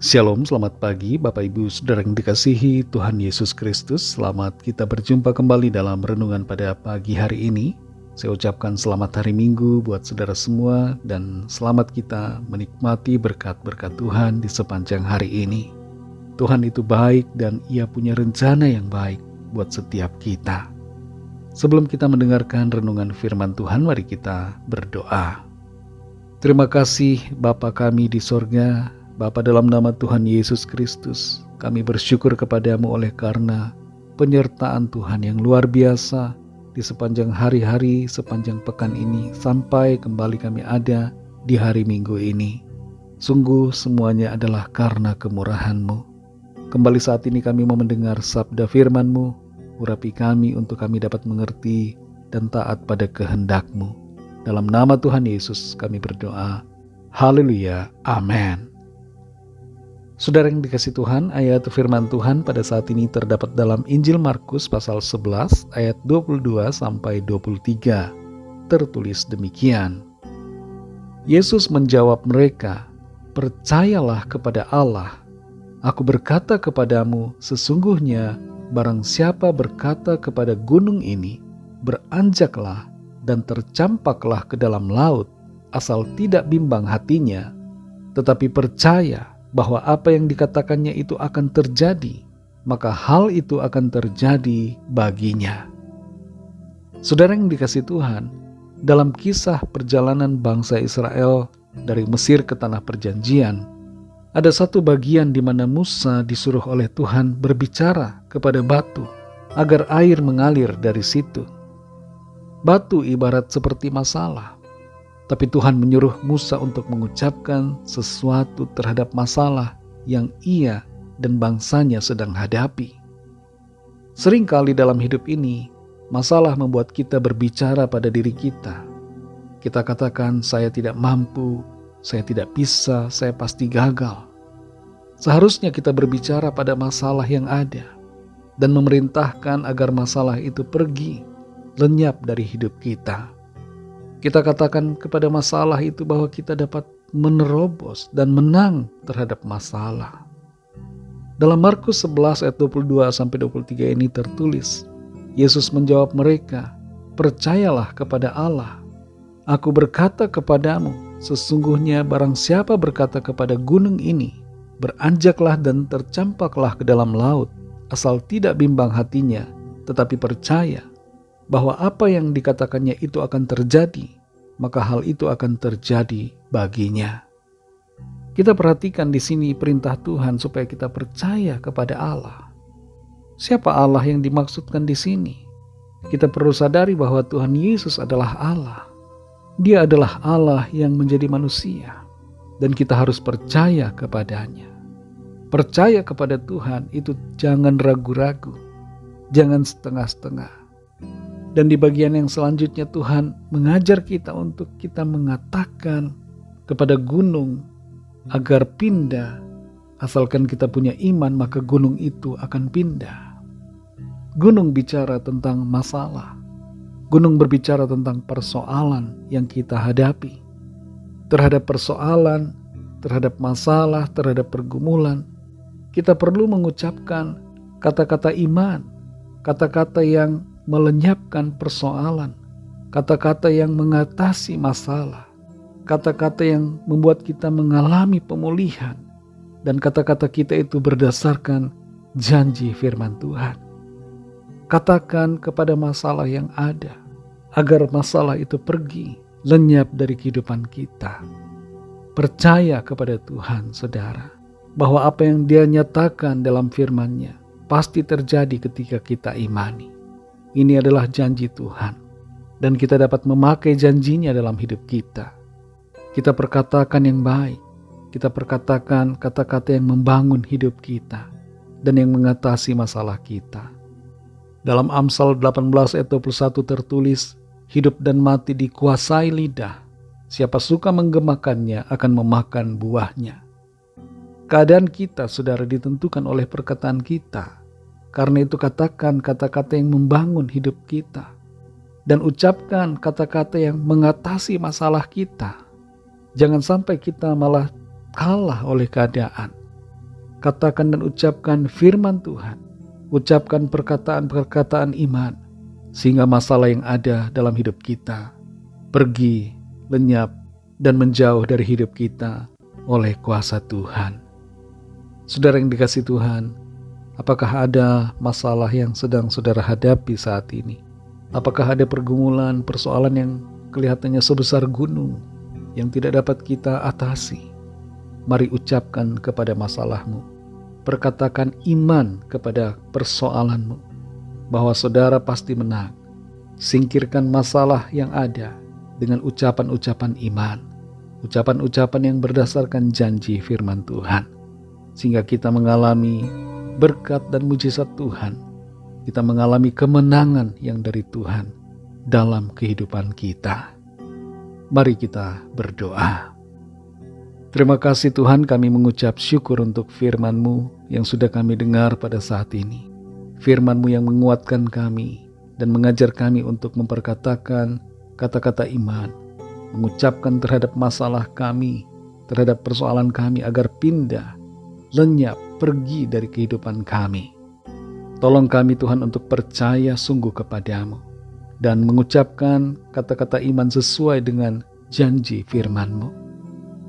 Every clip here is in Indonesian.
Shalom, selamat pagi Bapak Ibu Saudara yang dikasihi Tuhan Yesus Kristus. Selamat kita berjumpa kembali dalam renungan pada pagi hari ini. Saya ucapkan selamat hari Minggu buat saudara semua dan selamat kita menikmati berkat-berkat Tuhan di sepanjang hari ini. Tuhan itu baik dan Ia punya rencana yang baik buat setiap kita. Sebelum kita mendengarkan renungan firman Tuhan, mari kita berdoa. Terima kasih Bapa kami di sorga, Bapa, dalam nama Tuhan Yesus Kristus, kami bersyukur kepadamu oleh karena penyertaan Tuhan yang luar biasa di sepanjang hari-hari, sepanjang pekan ini, sampai kembali kami ada di hari Minggu ini. Sungguh semuanya adalah karena kemurahan-Mu. Kembali saat ini kami mau mendengar sabda firman-Mu, urapi kami untuk kami dapat mengerti dan taat pada kehendak-Mu. Dalam nama Tuhan Yesus kami berdoa. Haleluya. Amin. Saudara yang dikasih Tuhan, ayat firman Tuhan pada saat ini terdapat dalam Injil Markus pasal 11 ayat 22 sampai 23. Tertulis demikian. Yesus menjawab mereka, "Percayalah kepada Allah. Aku berkata kepadamu, sesungguhnya barang siapa berkata kepada gunung ini, beranjaklah dan tercampaklah ke dalam laut, asal tidak bimbang hatinya, tetapi percaya bahwa apa yang dikatakannya itu akan terjadi, maka hal itu akan terjadi baginya." Saudara yang dikasih Tuhan, dalam kisah perjalanan bangsa Israel dari Mesir ke tanah perjanjian, ada satu bagian di mana Musa disuruh oleh Tuhan berbicara kepada batu agar air mengalir dari situ. Batu ibarat seperti masalah. Tapi Tuhan menyuruh Musa untuk mengucapkan sesuatu terhadap masalah yang ia dan bangsanya sedang hadapi. Seringkali dalam hidup ini, masalah membuat kita berbicara pada diri kita. Kita katakan, saya tidak mampu, saya tidak bisa, saya pasti gagal. Seharusnya kita berbicara pada masalah yang ada dan memerintahkan agar masalah itu pergi, lenyap dari hidup kita. Kita katakan kepada masalah itu bahwa kita dapat menerobos dan menang terhadap masalah. Dalam Markus 11 ayat 22-23 ini tertulis, Yesus menjawab mereka, "Percayalah kepada Allah. Aku berkata kepadamu, sesungguhnya barang siapa berkata kepada gunung ini, beranjaklah dan tercampaklah ke dalam laut, asal tidak bimbang hatinya, tetapi percaya bahwa apa yang dikatakannya itu akan terjadi, maka hal itu akan terjadi baginya." Kita perhatikan di sini perintah Tuhan supaya kita percaya kepada Allah. Siapa Allah yang dimaksudkan di sini? Kita perlu sadari bahwa Tuhan Yesus adalah Allah. Dia adalah Allah yang menjadi manusia, dan kita harus percaya kepadanya. Percaya kepada Tuhan itu jangan ragu-ragu, jangan setengah-setengah. Dan di bagian yang selanjutnya Tuhan mengajar kita untuk kita mengatakan kepada gunung agar pindah. Asalkan kita punya iman, maka gunung itu akan pindah. Gunung bicara tentang masalah. Gunung berbicara tentang persoalan yang kita hadapi. Terhadap persoalan, terhadap masalah, terhadap pergumulan, kita perlu mengucapkan kata-kata iman, kata-kata yang melenyapkan persoalan, kata-kata yang mengatasi masalah, kata-kata yang membuat kita mengalami pemulihan, dan kata-kata kita itu berdasarkan janji firman Tuhan. Katakan kepada masalah yang ada, agar masalah itu pergi, lenyap dari kehidupan kita. Percaya kepada Tuhan, saudara, bahwa apa yang Dia nyatakan dalam firman-Nya pasti terjadi ketika kita imani. Ini adalah janji Tuhan, dan kita dapat memakai janjinya dalam hidup kita. Kita perkatakan yang baik, kita perkatakan kata-kata yang membangun hidup kita, dan yang mengatasi masalah kita. Dalam Amsal 18 ayat 21 tertulis, "Hidup dan mati dikuasai lidah, siapa suka menggemakannya akan memakan buahnya." Keadaan kita, saudara, ditentukan oleh perkataan kita. Karena itu katakan kata-kata yang membangun hidup kita. Dan ucapkan kata-kata yang mengatasi masalah kita. Jangan sampai kita malah kalah oleh keadaan. katakan dan ucapkan firman Tuhan. Ucapkan perkataan-perkataan iman, sehingga masalah yang ada dalam hidup kita pergi, lenyap, dan menjauh dari hidup kita oleh kuasa Tuhan. Saudara yang dikasihi Tuhan, apakah ada masalah yang sedang saudara hadapi saat ini? Apakah ada pergumulan, persoalan yang kelihatannya sebesar gunung yang tidak dapat kita atasi? Mari ucapkan kepada masalahmu. Perkatakan iman kepada persoalanmu, bahwa saudara pasti menang. Singkirkan masalah yang ada dengan ucapan-ucapan iman, ucapan-ucapan yang berdasarkan janji firman Tuhan, sehingga kita mengalami berkat dan mujizat Tuhan. Kita mengalami kemenangan yang dari Tuhan dalam kehidupan kita. Mari kita berdoa. Terima kasih Tuhan, kami mengucap syukur untuk firman-Mu yang sudah kami dengar pada saat ini. Firman-Mu yang menguatkan kami dan mengajar kami untuk memperkatakan kata-kata iman, mengucapkan terhadap masalah kami, terhadap persoalan kami agar pindah, lenyap, pergi dari kehidupan kami. Tolong kami Tuhan untuk percaya sungguh kepadamu dan mengucapkan kata-kata iman sesuai dengan janji firman-Mu.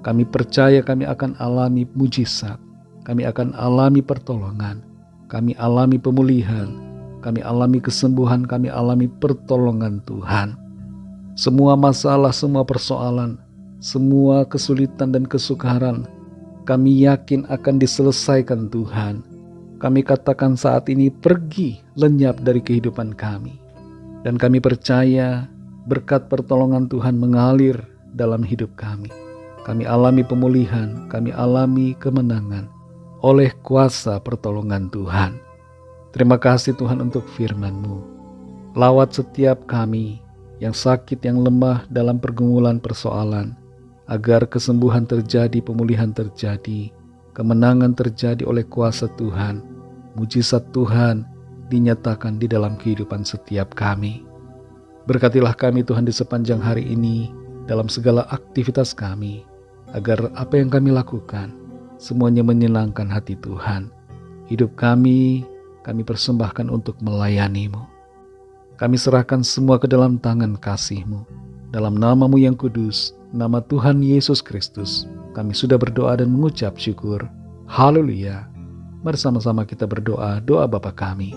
Kami percaya kami akan alami mujizat, kami akan alami pertolongan, kami alami pemulihan, kami alami kesembuhan, kami alami pertolongan Tuhan. Semua masalah, semua persoalan, semua kesulitan dan kesukaran, kami yakin akan diselesaikan Tuhan. Kami katakan saat ini pergi, lenyap dari kehidupan kami. Dan kami percaya berkat pertolongan Tuhan mengalir dalam hidup kami. Kami alami pemulihan, kami alami kemenangan oleh kuasa pertolongan Tuhan. Terima kasih Tuhan untuk firman-Mu. Lawat setiap kami yang sakit, yang lemah dalam pergumulan persoalan, agar kesembuhan terjadi, pemulihan terjadi, kemenangan terjadi oleh kuasa Tuhan. Mujizat Tuhan dinyatakan di dalam kehidupan setiap kami. Berkatilah kami Tuhan di sepanjang hari ini dalam segala aktivitas kami, agar apa yang kami lakukan semuanya menyenangkan hati Tuhan. Hidup kami persembahkan untuk melayani-Mu. Kami serahkan semua ke dalam tangan kasih-Mu. Dalam nama-Mu yang kudus, nama Tuhan Yesus Kristus, kami sudah berdoa dan mengucap syukur. Haleluya. Mari sama-sama kita berdoa, doa Bapa kami.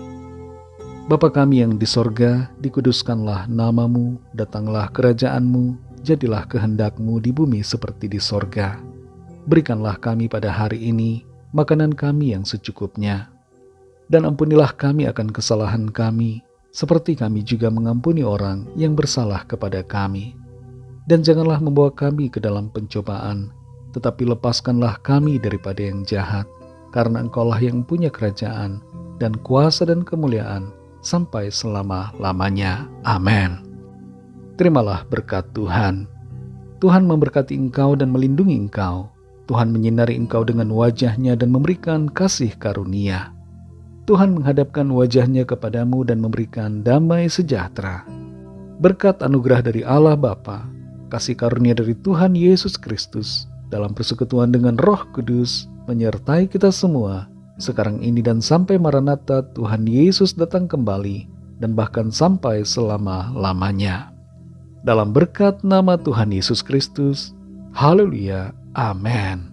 Bapa kami yang di sorga, dikuduskanlah nama-Mu, datanglah kerajaan-Mu, jadilah kehendak-Mu di bumi seperti di sorga. Berikanlah kami pada hari ini makanan kami yang secukupnya. Dan ampunilah kami akan kesalahan kami, seperti kami juga mengampuni orang yang bersalah kepada kami. Dan janganlah membawa kami ke dalam pencobaan, tetapi lepaskanlah kami daripada yang jahat, karena Engkaulah yang punya kerajaan, dan kuasa dan kemuliaan, sampai selama-lamanya. Amin. Terimalah berkat Tuhan. Tuhan memberkati engkau dan melindungi engkau. Tuhan menyinari engkau dengan wajah-Nya dan memberikan kasih karunia. Tuhan menghadapkan wajah-Nya kepadamu dan memberikan damai sejahtera. Berkat anugerah dari Allah Bapa, kasih karunia dari Tuhan Yesus Kristus, dalam persekutuan dengan Roh Kudus, menyertai kita semua, sekarang ini dan sampai Maranatha Tuhan Yesus datang kembali, dan bahkan sampai selama-lamanya. Dalam berkat nama Tuhan Yesus Kristus. Haleluya. Amin.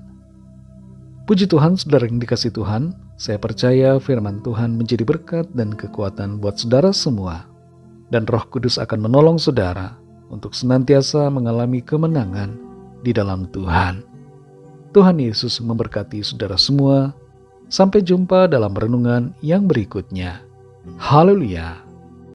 Puji Tuhan, saudara yang dikasihi Tuhan. Saya percaya firman Tuhan menjadi berkat dan kekuatan buat saudara semua. Dan Roh Kudus akan menolong saudara untuk senantiasa mengalami kemenangan di dalam Tuhan. Tuhan Yesus memberkati saudara semua. Sampai jumpa dalam renungan yang berikutnya. Haleluya.